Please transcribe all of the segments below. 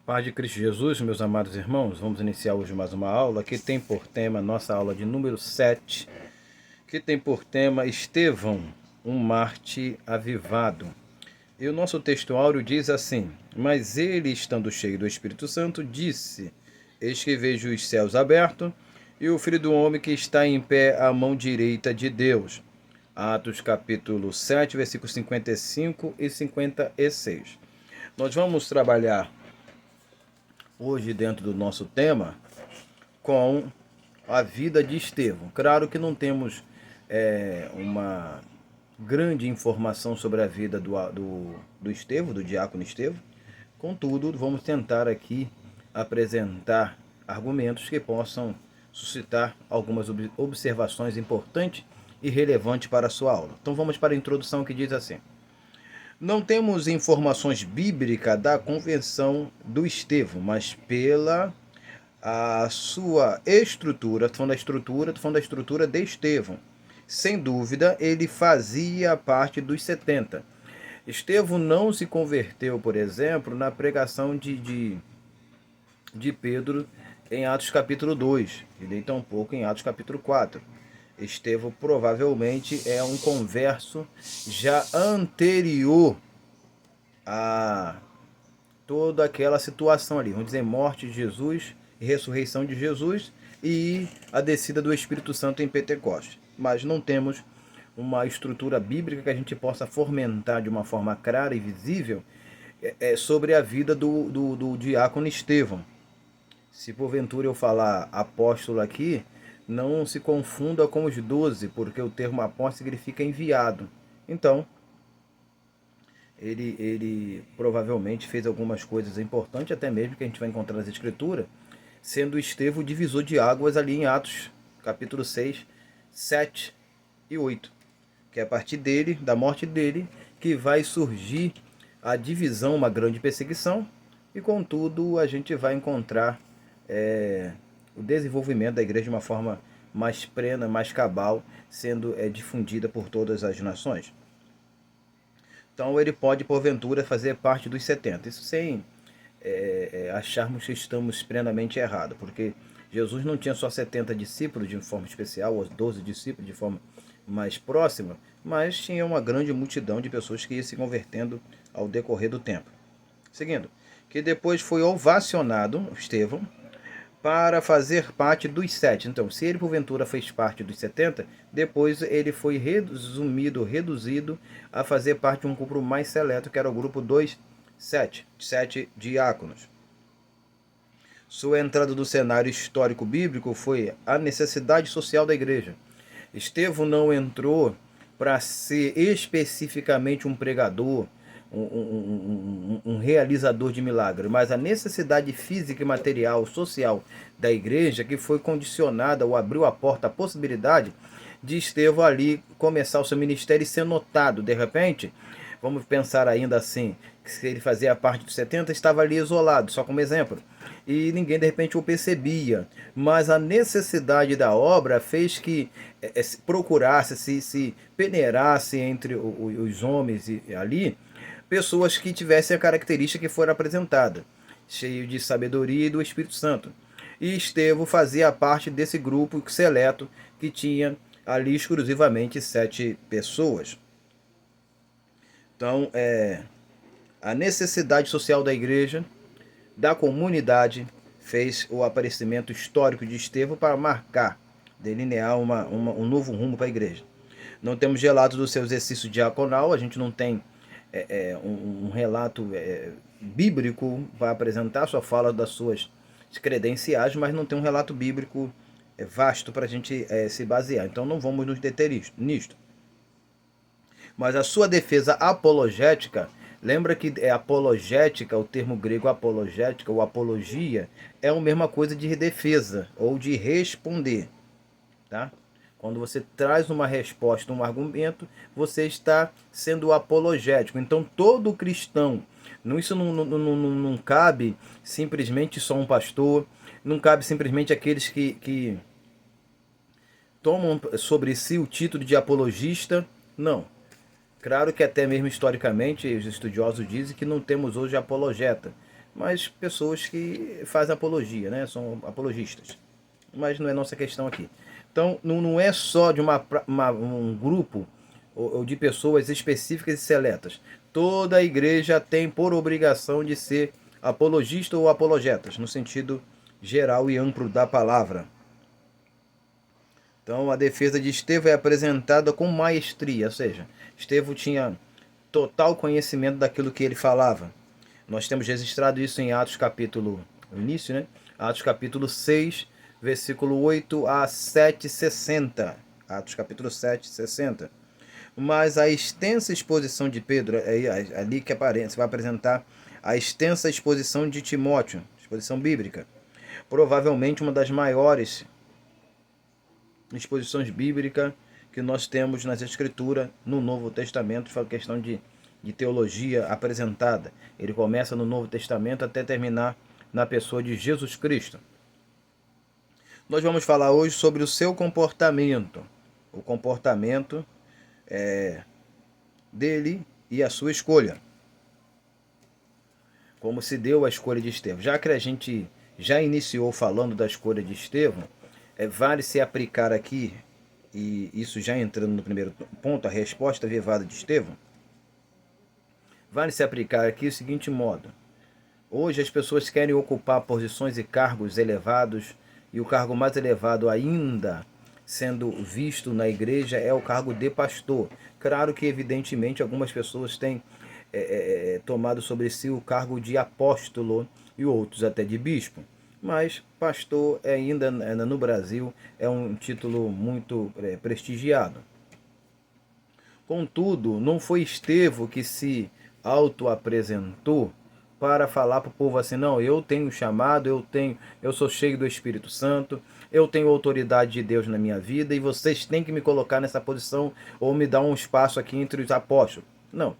Paz de Cristo Jesus, meus amados irmãos, vamos iniciar hoje mais uma aula que tem por tema, nossa aula de número 7, que tem por tema Estevão, um Marte avivado. E o nosso texto áureo diz assim: Mas ele, estando cheio do Espírito Santo, disse: Eis que vejo os céus abertos e o Filho do Homem que está em pé à mão direita de Deus. Atos capítulo 7, versículos 55 e 56. Nós vamos trabalhar hoje, dentro do nosso tema, com a vida de Estevão. Claro que não temos uma grande informação sobre a vida do Estevão, do diácono Estevão. Contudo, vamos tentar aqui apresentar argumentos que possam suscitar algumas observações importantes e relevantes para a sua aula. Então vamos para a introdução, que diz assim: Não temos informações bíblicas da conversão do Estevão, mas pela a sua estrutura, estou falando da estrutura de Estevão. Sem dúvida, ele fazia parte dos 70. Estevão não se converteu, por exemplo, na pregação de Pedro em Atos capítulo 2, e nem tampouco em Atos capítulo 4. Estevão provavelmente é um converso já anterior a toda aquela situação ali, vamos dizer, morte de Jesus e ressurreição de Jesus e a descida do Espírito Santo em Pentecostes. Mas não temos uma estrutura bíblica que a gente possa fomentar de uma forma clara e visível sobre a vida do diácono Estevão. Se porventura eu falar apóstolo aqui, não se confunda com os 12, porque o termo apóstolo significa enviado. Então, ele provavelmente fez algumas coisas importantes, até mesmo que a gente vai encontrar nas Escrituras, sendo Estevão o divisor de águas ali em Atos, capítulo 6, 7 e 8. Que é a partir dele, da morte dele, que vai surgir a divisão, uma grande perseguição, e contudo a gente vai encontrar o desenvolvimento da igreja de uma forma mais plena, mais cabal, sendo difundida por todas as nações. Então ele pode, porventura, fazer parte dos 70. Isso sem acharmos que estamos plenamente errados, porque Jesus não tinha só 70 discípulos de forma especial, ou 12 discípulos de forma mais próxima, mas tinha uma grande multidão de pessoas que iam se convertendo ao decorrer do tempo. Seguindo, que depois foi ovacionado, Estevão, para fazer parte dos 7. Então, se ele porventura fez parte dos 70, depois ele foi reduzido a fazer parte de um grupo mais seleto, que era o grupo dos 7 diáconos. Sua entrada no cenário histórico bíblico foi a necessidade social da igreja. Estevão não entrou para ser especificamente um pregador, um realizador de milagres, mas a necessidade física e material, social da igreja, que foi condicionada ou abriu a porta, a possibilidade de Estevão ali começar o seu ministério e ser notado. De repente, vamos pensar ainda assim, que se ele fazia parte dos 70, estava ali isolado, só como exemplo, e ninguém de repente o percebia, mas a necessidade da obra fez que procurasse, se peneirasse entre os homens ali, pessoas que tivessem a característica que foi apresentada, cheio de sabedoria e do Espírito Santo. E Estevão fazia parte desse grupo seleto que tinha ali exclusivamente 7 pessoas. Então, a necessidade social da igreja, da comunidade, fez o aparecimento histórico de Estevão para marcar, delinear um novo rumo para a igreja. Não temos relatos do seu exercício diaconal, a gente não tem um relato bíblico para apresentar, só fala das suas credenciais, mas não tem um relato bíblico vasto para a gente se basear. Então não vamos nos deter nisto. Mas a sua defesa apologética, lembra que apologética, o termo grego apologética ou apologia, é a mesma coisa de defesa ou de responder, tá? Quando você traz uma resposta, um argumento, você está sendo apologético. Então, todo cristão, isso não cabe simplesmente só um pastor, não cabe simplesmente aqueles que tomam sobre si o título de apologista, não. Claro que até mesmo historicamente, os estudiosos dizem que não temos hoje apologeta, mas pessoas que fazem apologia, né? São apologistas. Mas não é nossa questão aqui. Então, não é só de um grupo ou de pessoas específicas e seletas. Toda a igreja tem por obrigação de ser apologista ou apologetas, no sentido geral e amplo da palavra. Então, a defesa de Estevão é apresentada com maestria, ou seja, Estevão tinha total conhecimento daquilo que ele falava. Nós temos registrado isso em Atos capítulo, no início, né? Atos capítulo 6, versículo 8 a 7:60. Atos capítulo 7:60. Mas a extensa exposição de Pedro, é ali que aparece, vai apresentar a extensa exposição de Timóteo, exposição bíblica. Provavelmente uma das maiores exposições bíblicas que nós temos nas Escrituras no Novo Testamento, foi questão de teologia apresentada. Ele começa no Novo Testamento até terminar na pessoa de Jesus Cristo. Nós vamos falar hoje sobre o seu comportamento, o comportamento dele e a sua escolha. Como se deu a escolha de Estevão. Já que a gente já iniciou falando da escolha de Estevão, vale se aplicar aqui, e isso já entrando no primeiro ponto, a resposta avivada de Estevão, vale se aplicar aqui o seguinte modo. Hoje as pessoas querem ocupar posições e cargos elevados, e o cargo mais elevado ainda sendo visto na igreja é o cargo de pastor. Claro que, evidentemente, algumas pessoas têm tomado sobre si o cargo de apóstolo e outros até de bispo. Mas pastor ainda no Brasil é um título muito prestigiado. Contudo, não foi Estevão que se auto-apresentou para falar para o povo assim, não, eu tenho chamado, eu sou cheio do Espírito Santo, eu tenho autoridade de Deus na minha vida e vocês têm que me colocar nessa posição ou me dar um espaço aqui entre os apóstolos. Não.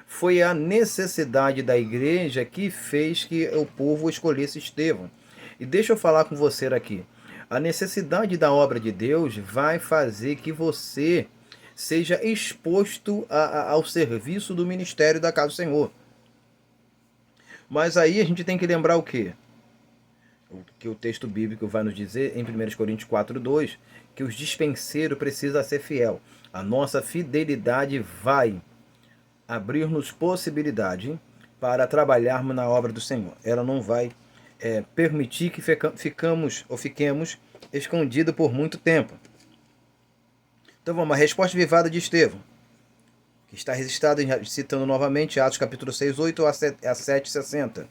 Foi a necessidade da igreja que fez que o povo escolhesse Estevão. E deixa eu falar com você aqui. A necessidade da obra de Deus vai fazer que você seja exposto ao serviço do ministério da casa do Senhor. Mas aí a gente tem que lembrar o quê? O que o texto bíblico vai nos dizer em 1 Coríntios 4:2, que os dispenseiros precisam ser fiel. A nossa fidelidade vai abrir-nos possibilidade para trabalharmos na obra do Senhor. Ela não vai permitir que fiquemos escondidos por muito tempo. Então vamos, a resposta vivada de Estevão, que está registrado, citando novamente, Atos capítulo 6, 8 a 7:60.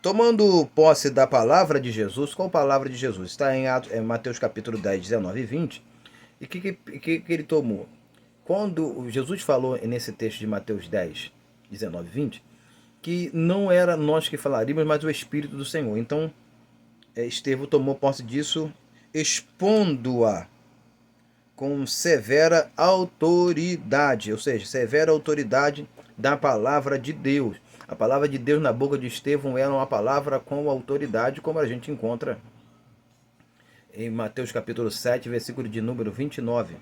Tomando posse da palavra de Jesus, qual palavra de Jesus? Está em Mateus capítulo 10, 19 e 20. E o que ele tomou? Quando Jesus falou nesse texto de Mateus 10, 19 e 20, que não era nós que falaríamos, mas o Espírito do Senhor. Então, Estevão tomou posse disso, expondo-a com severa autoridade, ou seja, severa autoridade da palavra de Deus. A palavra de Deus na boca de Estevão era uma palavra com autoridade, como a gente encontra em Mateus capítulo 7, versículo de número 29.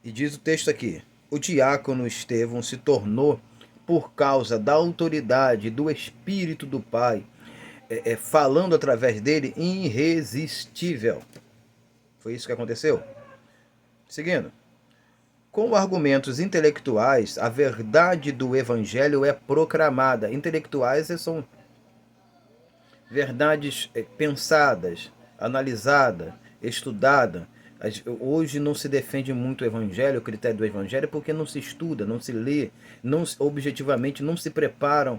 E diz o texto aqui: o diácono Estevão se tornou, por causa da autoridade do Espírito do Pai, falando através dele, irresistível. Foi isso que aconteceu? Seguindo. Com argumentos intelectuais, a verdade do Evangelho é proclamada. Intelectuais são verdades pensadas, analisadas, estudadas. Hoje não se defende muito o Evangelho, o critério do Evangelho, porque não se estuda, não se lê, objetivamente não se preparam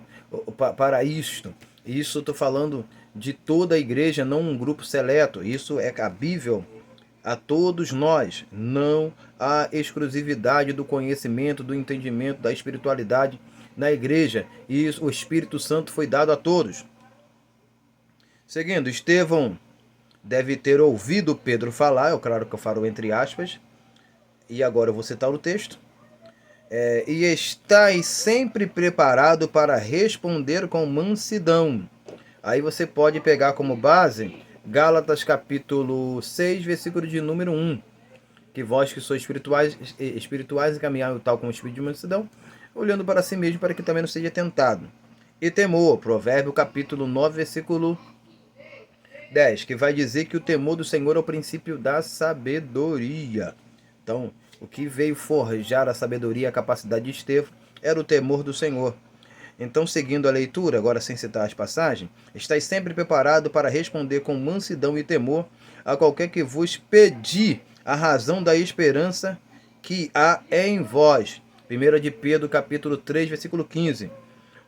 para isto. Isso eu estou falando de toda a igreja, não um grupo seleto. Isso é cabível a todos nós. Não há exclusividade do conhecimento, do entendimento, da espiritualidade na igreja. E o Espírito Santo foi dado a todos. Seguindo, Estevão deve ter ouvido Pedro falar, é claro que eu falo entre aspas, e agora eu vou citar o texto. E estáis sempre preparado para responder com mansidão. Aí você pode pegar como base Gálatas capítulo 6, versículo de número 1. Que vós que sois espirituais encaminhai tal como o espírito de mansidão, olhando para si mesmo para que também não seja tentado. e temor. Provérbio capítulo 9, versículo 10, que vai dizer que o temor do Senhor é o princípio da sabedoria. Então, o que veio forjar a sabedoria e a capacidade de Estevão era o temor do Senhor. Então, seguindo a leitura, agora sem citar as passagens, estáis sempre preparado para responder com mansidão e temor a qualquer que vos pedir a razão da esperança que há em vós. 1 de Pedro, capítulo 3, versículo 15.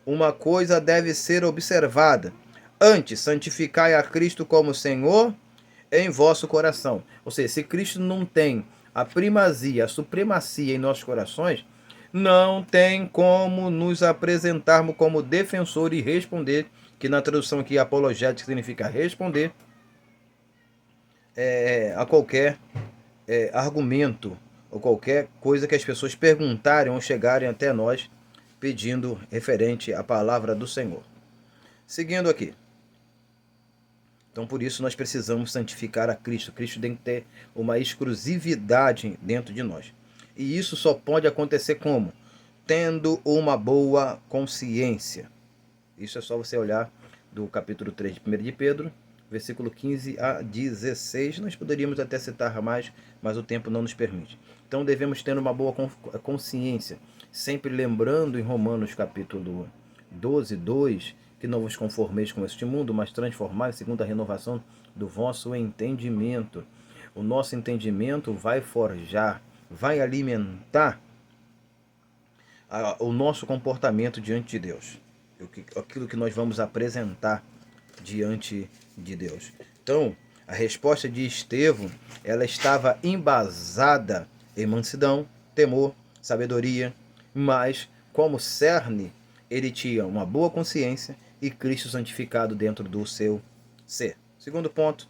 Uma coisa deve ser observada. Antes, santificai a Cristo como Senhor em vosso coração. Ou seja, se Cristo não tem a primazia, a supremacia em nossos corações, não tem como nos apresentarmos como defensor e responder, que na tradução aqui apologética significa responder a qualquer argumento ou qualquer coisa que as pessoas perguntarem ou chegarem até nós pedindo referente à palavra do Senhor. Seguindo aqui. Então, por isso, nós precisamos santificar a Cristo. Cristo tem que ter uma exclusividade dentro de nós. E isso só pode acontecer como? Tendo uma boa consciência. Isso é só você olhar do capítulo 3 de 1 de Pedro, versículo 15 a 16. Nós poderíamos até citar mais, mas o tempo não nos permite. Então, devemos ter uma boa consciência. Sempre lembrando em Romanos capítulo 12, 2, que não vos conformeis com este mundo, mas transformai segundo a renovação do vosso entendimento. O nosso entendimento vai forjar, vai alimentar o nosso comportamento diante de Deus. Aquilo que nós vamos apresentar diante de Deus. Então, a resposta de Estevão, ela estava embasada em mansidão, temor, sabedoria, mas como cerne, ele tinha uma boa consciência e Cristo santificado dentro do seu ser. Segundo ponto,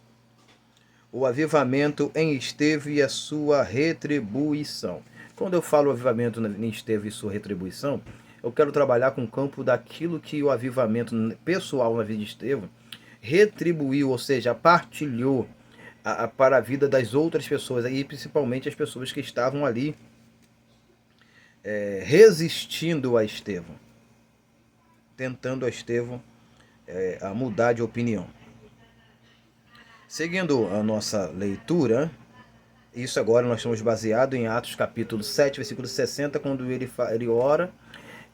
o avivamento em Estevão e a sua retribuição. Quando eu falo avivamento em Estevão e sua retribuição, eu quero trabalhar com o campo daquilo que o avivamento pessoal na vida de Estevão retribuiu, ou seja, partilhou para a vida das outras pessoas, e principalmente as pessoas que estavam ali resistindo a Estevão, tentando a Estevão a mudar de opinião. Seguindo a nossa leitura, isso agora nós estamos baseados em Atos capítulo 7, versículo 60, quando ele ora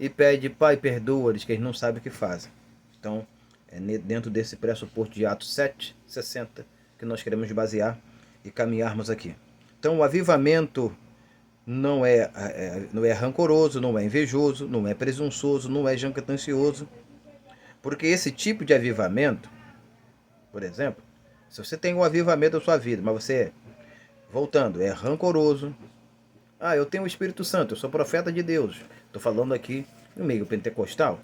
e pede: Pai, perdoa-lhes, que eles não sabem o que fazem. Então, é dentro desse pressuposto de Atos 7, 60, que nós queremos basear e caminharmos aqui. Então, o avivamento não é rancoroso, não é invejoso, não é presunçoso, não é jactancioso. Porque esse tipo de avivamento, por exemplo, se você tem um avivamento da sua vida, mas você, voltando, é rancoroso. Eu tenho o Espírito Santo, eu sou profeta de Deus. Estou falando aqui no meio pentecostal,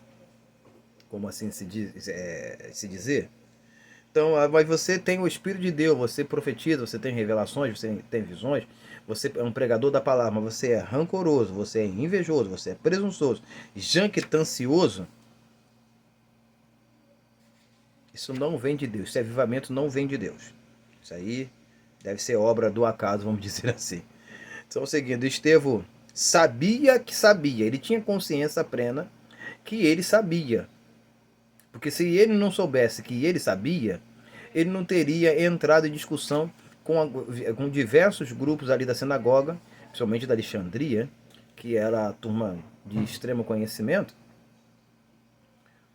como assim se dizer. Então, mas você tem o Espírito de Deus, você profetiza, você tem revelações, você tem visões, você é um pregador da palavra, mas você é rancoroso, você é invejoso, você é presunçoso, jactancioso. Isso não vem de Deus, esse avivamento não vem de Deus. Isso aí deve ser obra do acaso, vamos dizer assim. Então, seguindo, Estevão sabia que sabia, ele tinha consciência plena que ele sabia. Porque se ele não soubesse que ele sabia, ele não teria entrado em discussão com diversos grupos ali da sinagoga, principalmente da Alexandria, que era a turma de extremo conhecimento,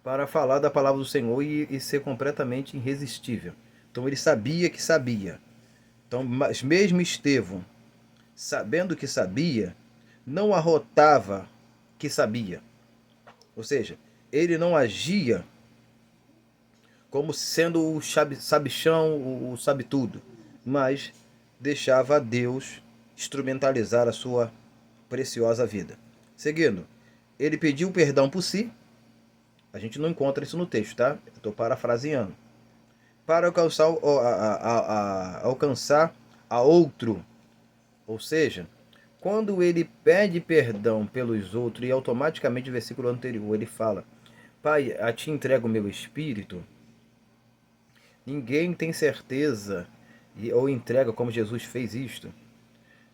para falar da palavra do Senhor e ser completamente irresistível. Então ele sabia que sabia. Então, mas mesmo Estevão, sabendo que sabia, não arrotava que sabia. Ou seja, ele não agia como sendo o sabichão, o sabe-tudo, mas deixava a Deus instrumentalizar a sua preciosa vida. Seguindo, ele pediu perdão por si. A gente não encontra isso no texto, tá? Eu estou parafraseando. Para alcançar a outro. Ou seja, quando ele pede perdão pelos outros, e automaticamente no versículo anterior ele fala: Pai, a ti entrego o meu espírito. Ninguém tem certeza ou entrega como Jesus fez isto.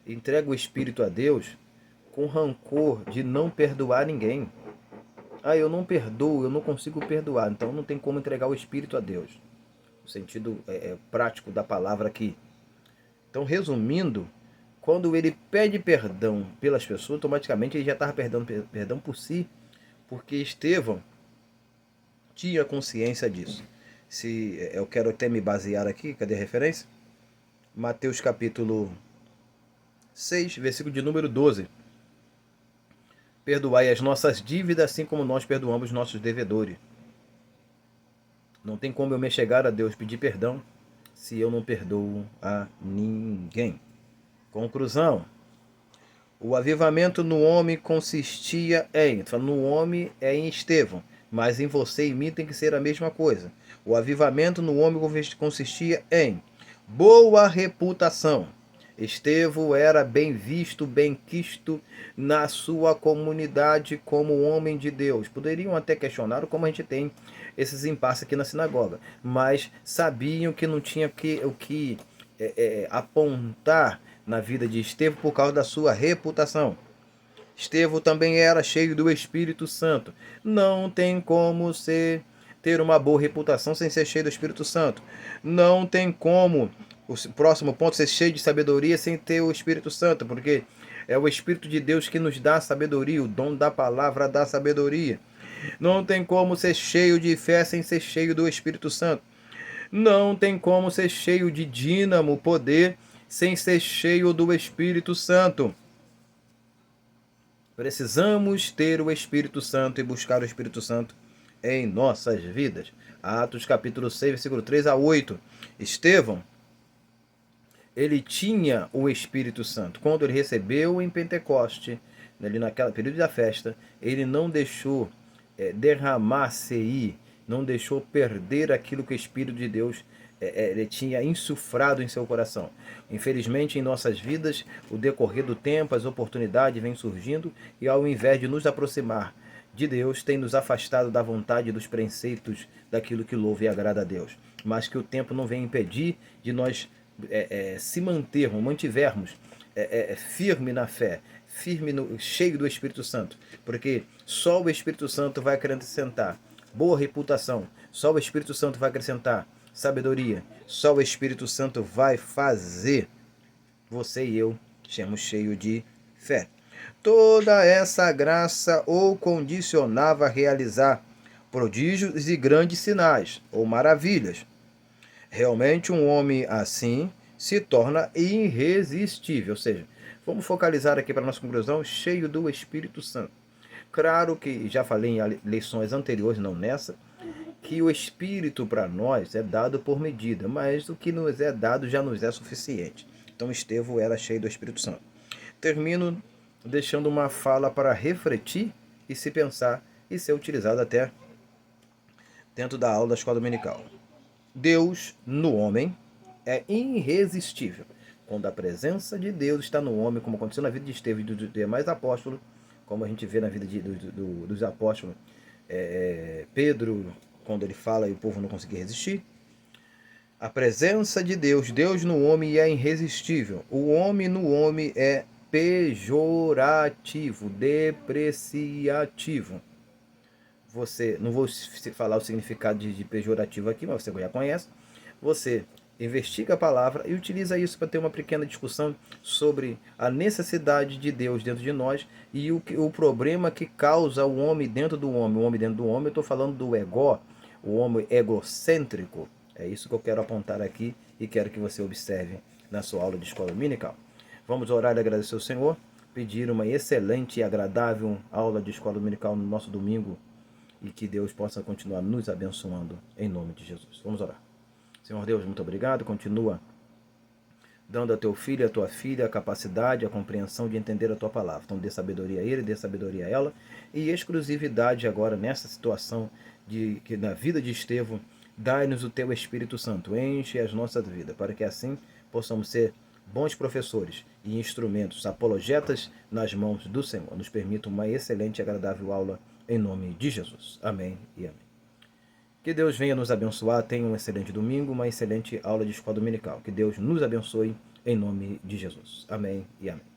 Entrega o espírito a Deus com rancor de não perdoar ninguém. eu não perdoo, eu não consigo perdoar, então não tem como entregar o Espírito a Deus. No sentido prático da palavra aqui. Então, resumindo, quando ele pede perdão pelas pessoas, automaticamente ele já estava perdendo perdão por si, porque Estevão tinha consciência disso. Se eu quero até me basear aqui, cadê a referência? Mateus capítulo 6, versículo de número 12. Perdoai as nossas dívidas, assim como nós perdoamos nossos devedores. Não tem como eu me chegar a Deus pedir perdão se eu não perdoo a ninguém. Conclusão. O avivamento no homem consistia em, no homem é em Estevão, mas em você e em mim tem que ser a mesma coisa. O avivamento no homem consistia em boa reputação. Estevão era bem visto, bem quisto na sua comunidade como homem de Deus. Poderiam até questionar como a gente tem esses impasses aqui na sinagoga, mas sabiam que não tinha o que apontar na vida de Estevão por causa da sua reputação. Estevão também era cheio do Espírito Santo. Não tem como ter uma boa reputação sem ser cheio do Espírito Santo. Não tem como, o próximo ponto, ser cheio de sabedoria sem ter o Espírito Santo, porque é o Espírito de Deus que nos dá sabedoria, o dom da palavra da sabedoria. Não tem como ser cheio de fé sem ser cheio do Espírito Santo. Não tem como ser cheio de dínamo, poder, sem ser cheio do Espírito Santo. Precisamos ter o Espírito Santo e buscar o Espírito Santo em nossas vidas. Atos capítulo 6, versículo 3 a 8. Estevão, ele tinha o Espírito Santo. Quando ele recebeu em Pentecoste, ali naquele período da festa, ele não deixou derramar-se, não deixou perder aquilo que o Espírito de Deus ele tinha insuflado em seu coração. Infelizmente, em nossas vidas, o decorrer do tempo, as oportunidades vêm surgindo e ao invés de nos aproximar de Deus, tem nos afastado da vontade dos preceitos daquilo que louva e agrada a Deus. Mas que o tempo não venha impedir de nós se mantivermos firme na fé, cheio do Espírito Santo, porque só o Espírito Santo vai acrescentar boa reputação, só o Espírito Santo vai acrescentar sabedoria, só o Espírito Santo vai fazer você e eu sermos cheios de fé. Toda essa graça o condicionava a realizar prodígios e grandes sinais ou maravilhas. Realmente um homem assim se torna irresistível, ou seja, vamos focalizar aqui para a nossa conclusão, cheio do Espírito Santo. Claro que já falei em lições anteriores, não nessa, que o Espírito para nós é dado por medida, mas o que nos é dado já nos é suficiente. Então Estevão era cheio do Espírito Santo. Termino deixando uma fala para refletir e se pensar e ser utilizada até dentro da aula da escola dominical. Deus no homem é irresistível. Quando a presença de Deus está no homem, como aconteceu na vida de Estevão e dos demais apóstolos, como a gente vê na vida dos apóstolos, Pedro, quando ele fala e o povo não conseguia resistir, a presença de Deus, Deus no homem é irresistível. O homem no homem é pejorativo, depreciativo. Você, não vou falar o significado de pejorativo aqui, mas você já conhece. Você investiga a palavra e utiliza isso para ter uma pequena discussão sobre a necessidade de Deus dentro de nós e o problema que causa o homem dentro do homem. O homem dentro do homem, eu estou falando do ego, o homem egocêntrico. É isso que eu quero apontar aqui e quero que você observe na sua aula de escola dominical. Vamos orar e agradecer ao Senhor, pedir uma excelente e agradável aula de escola dominical no nosso domingo e que Deus possa continuar nos abençoando em nome de Jesus. Vamos orar. Senhor Deus, muito obrigado. Continua dando a teu filho e a tua filha a capacidade, a compreensão de entender a tua palavra. Então dê sabedoria a ele, dê sabedoria a ela e exclusividade agora nessa situação que na vida de Estevão, dai-nos o teu Espírito Santo, enche as nossas vidas, para que assim possamos ser bons professores e instrumentos, apologetas nas mãos do Senhor. Nos permita uma excelente e agradável aula em nome de Jesus. Amém e amém. Que Deus venha nos abençoar, tenha um excelente domingo, uma excelente aula de escola dominical. Que Deus nos abençoe em nome de Jesus. Amém e amém.